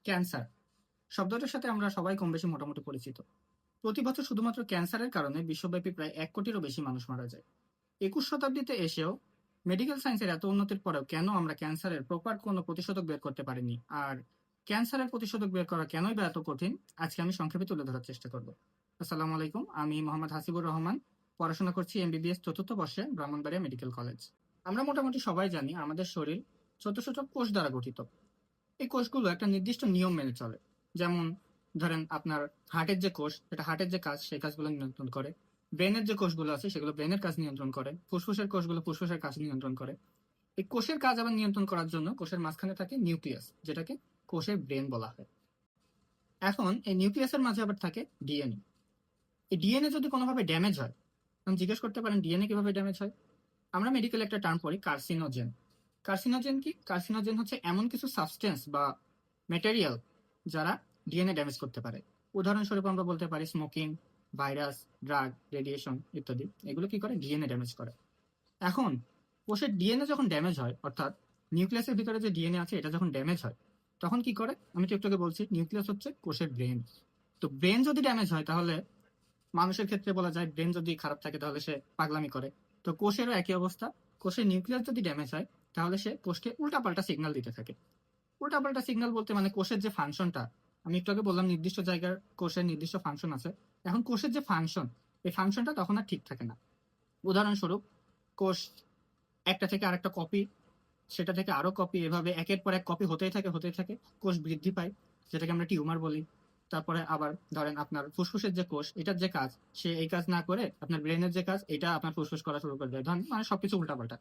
Cancer শব্দটার সাথে আমরা সবাই কম বেশি মোটামুটি পরিচিত। প্রতি বছর শুধুমাত্র ক্যান্সারের কারণে বিশ্বব্যাপী প্রায় 1 কোটিরও বেশি মানুষ মারা যায়। 21 শতাব্দীতে এসেও মেডিকেল সায়েন্সের এত উন্নতির পরেও কেন আমরা ক্যান্সারের প্রপার কোনো প্রতিষেধক বের করতে পারিনি, আর ক্যান্সারের প্রতিষেধক বের করা কেনই বা এত কঠিন, আজকে আমি সংক্ষেপে তুলে ধরার চেষ্টা করব। আসসালামু আলাইকুম, আমি মোহাম্মদ হাসিবুর রহমান, পড়াশোনা করছি এমবিবিএস চতুর্থ বর্ষে ব্রাহ্মণবাড়িয়া মেডিকেল কলেজ। আমরা মোটামুটি সবাই জানি আমাদের শরীর ছোট ছোট কোষ দ্বারা গঠিত। এই কোষগুলো একটা নির্দিষ্ট নিয়ম মেনে চলে। যেমন ধরেন আপনার হার্টের যে কোষ, এটা হার্টের যে কাজ সেই কাজগুলো নিয়ন্ত্রণ করে। ব্রেনের যে কোষগুলো আছে সেগুলো ব্রেনের কাজ নিয়ন্ত্রণ করে। ফুসফুসের কোষগুলো ফুসফুসের কাজ নিয়ন্ত্রণ করে। এই কোষের কাজ আবার নিয়ন্ত্রণ করার জন্য কোষের মাঝখানে থাকে নিউক্লিয়াস, যেটাকে কোষের ব্রেন বলা হয়। এখন এই নিউক্লিয়াসের মাঝে আবার থাকে ডিএনএ। এই ডিএনএ যদি কোনোভাবে ড্যামেজ হয়, তখন জিজ্ঞেস করতে পারেন ডিএনএ কিভাবে ড্যামেজ হয়। আমরা মেডিকেল একটা টার্ম পড়ি, কার্সিনোজেন। কার্সিনোজেন কি? কার্সিনোজেন হচ্ছে এমন কিছু সাবস্টেন্স বা ম্যাটেরিয়াল যারা ডিএনএ ড্যামেজ করতে পারে। উদাহরণস্বরূপ আমরা বলতে পারি স্মোকিং, ভাইরাস, ড্রাগ, রেডিয়েশন ইত্যাদি। এগুলো কি করে? ডিএনএ ড্যামেজ করে। এখন কোষের ডিএনএ যখন ড্যামেজ হয়, অর্থাৎ নিউক্লিয়াসের ভিতরে যে ডিএনএ আছে এটা যখন ড্যামেজ হয়, তখন কি করে? আমি তো একটু আগে বলছি নিউক্লিয়াস হচ্ছে কোষের ব্রেন। তো ব্রেন যদি ড্যামেজ হয় তাহলে মানুষের ক্ষেত্রে বলা যায় ব্রেন যদি খারাপ থাকে তাহলে সে পাগলামি করে। তো কোষেরও একই অবস্থা। কোষের নিউক্লিয়াস যদি ড্যামেজ হয় তাহলে সে কোষকে উল্টাপাল্টা সিগন্যাল দিতে থাকে। উল্টাপাল্টা সিগন্যাল বলতে মানে কোষের যে ফাংশনটা, আমি একটু আগে বললাম নির্দিষ্ট জায়গার কোষের নির্দিষ্ট ফাংশন আছে। এখন কোষের যে ফাংশন, এই ফাংশনটা তখন আর ঠিক থাকে না। উদাহরণস্বরূপ কোষ একটা থেকে আরেকটা কপি, সেটা থেকে আরো কপি, এভাবে একের পর এক কপি হতেই থাকে। কোষ বৃদ্ধি পায়, যেটাকে আমরা টিউমার বলি। তারপরে আবার ধরেন আপনার ফুসফুসের যে কোষ, এটার যে কাজ, সে এই কাজ না করে আপনার ব্রেনের যে কাজ, এটা আপনার ফুসফুস করা শুরু করে দেয়। ধরেন মানে সবকিছু উল্টাপাল্টা।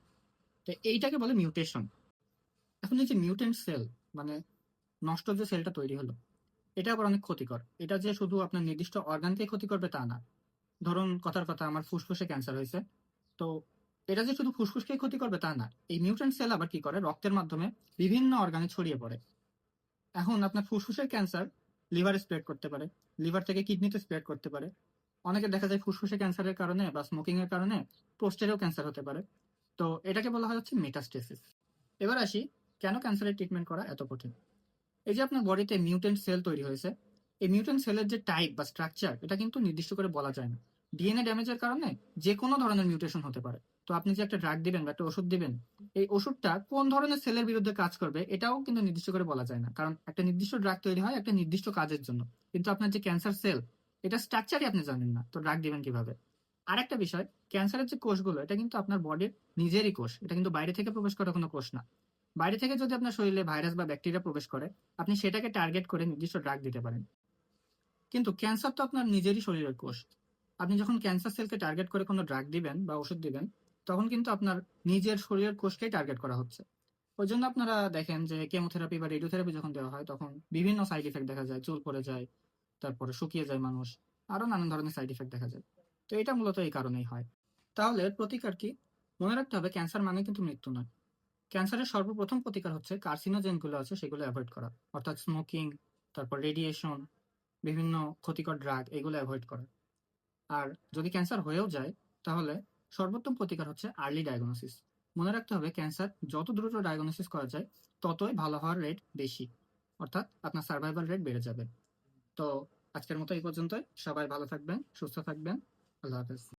তো এইটাকে বলে মিউটেশন। এখন এই যে মিউটেন্ট সেল, মানে নষ্ট যে সেলটা তৈরি হলো, এটা আবার অনেক ক্ষতিকর। এটা যে শুধু আপনার নির্দিষ্ট অর্গানকে ক্ষতি করবে তা না। ধরুন কথার কথা, আমার ফুসফুসে ক্যান্সার হয়েছে, তো এটা যে শুধু ফুসফুসকেই ক্ষতি করবে তা না। এই মিউটেন্ট সেল আবার কি করে? রক্তের মাধ্যমে বিভিন্ন অর্গানে ছড়িয়ে পড়ে। এখন আপনার ফুসফুসের ক্যান্সার লিভারে স্প্রেড করতে পারে, লিভার থেকে কিডনিতে স্প্রেড করতে পারে। অনেকে দেখা যায় ফুসফুসে ক্যান্সারের কারণে বা স্মোকিং এর কারণে প্রোস্টেটেও ক্যান্সার হতে পারে। তো এটাকে বলা হয় হচ্ছে মেটাস্টেসিস। এবার আসি, কেন ক্যান্সারের ট্রিটমেন্ট করা এত কঠিন। এই যে আপনার বডিতে মিউটেন্ট সেল তৈরি হয়েছে, এই মিউটেন্ট সেলের যে টাইপ বা স্ট্রাকচার, এটা কিন্তু নির্দিষ্ট করে বলা যায় না। ডিএনএ ড্যামেজের কারণে যে কোনো ধরনের মিউটেশন হতে পারে। তো আপনি যে একটা ড্রাগ দিবেন বা একটা ওষুধ দিবেন, এই ওষুধটা কোন ধরনের সেলের বিরুদ্ধে কাজ করবে এটাও কিন্তু নির্দিষ্ট করে বলা যায় না, কারণ একটা নির্দিষ্ট ড্রাগ তৈরি হয় একটা নির্দিষ্ট কাজের জন্য। কিন্তু আপনার যে ক্যান্সার সেল, এটা স্ট্রাকচারই আপনি জানেন না, তো ড্রাগ দিবেন কিভাবে? আরেকটা বিষয়, ক্যান্সারের যে কোষগুলো, এটা কিন্তু আপনার বডির নিজেরই কোষ, এটা কিন্তু বাইরে থেকে প্রবেশ করা কোনো কোষ না। বাইরে থেকে যদি আপনার শরীরে ভাইরাস বা ব্যাকটেরিয়া প্রবেশ করে, আপনি সেটাকে টার্গেট করে নির্দিষ্ট ড্রাগ দিতে পারেন। কিন্তু ক্যান্সার তো আপনার নিজেরই শরীরের কোষ। আপনি যখন ক্যান্সার সেলকে টার্গেট করে কোনো ড্রাগ দিবেন বা ওষুধ দিবেন, তখন কিন্তু আপনার নিজের শরীরের কোষকেই টার্গেট করা হচ্ছে। ওই জন্য আপনারা দেখেন যে কেমোথেরাপি বা রেডিওথেরাপি যখন দেওয়া হয় তখন বিভিন্ন সাইড ইফেক্ট দেখা যায়, চুল পড়ে যায়, তারপরে শুকিয়ে যায় মানুষ, আরো নানান ধরনের সাইড ইফেক্ট দেখা যায়। তো এটা মূলত এই কারণেই হয়। তাহলে এর প্রতিকার কি? মনে রাখতে হবে ক্যান্সার মানে কিন্তু মৃত্যু নয়। ক্যান্সারের সর্বপ্রথম প্রতিকার হচ্ছে কার্সিনোজেন গুলো আছে সেগুলো অ্যাভয়েড করা, অর্থাৎ স্মোকিং, তারপর রেডিয়েশন, বিভিন্ন ক্ষতিকর ড্রাগ, এগুলো অ্যাভয়েড করা। আর যদি ক্যান্সার হয়েও যায় তাহলে সর্বোত্তম প্রতিকার হচ্ছে আর্লি ডায়াগনোসিস। মনে রাখতে হবে ক্যান্সার যত দ্রুত ডায়াগনোসিস করা যায় ততই ভালো হওয়ার রেট বেশি, অর্থাৎ আপনার সার্ভাইভাল রেট বেড়ে যাবে। তো আজকের মতো এই পর্যন্তই। সবাই ভালো থাকবেন, সুস্থ থাকবেন। আল্লাহ হাফেজ।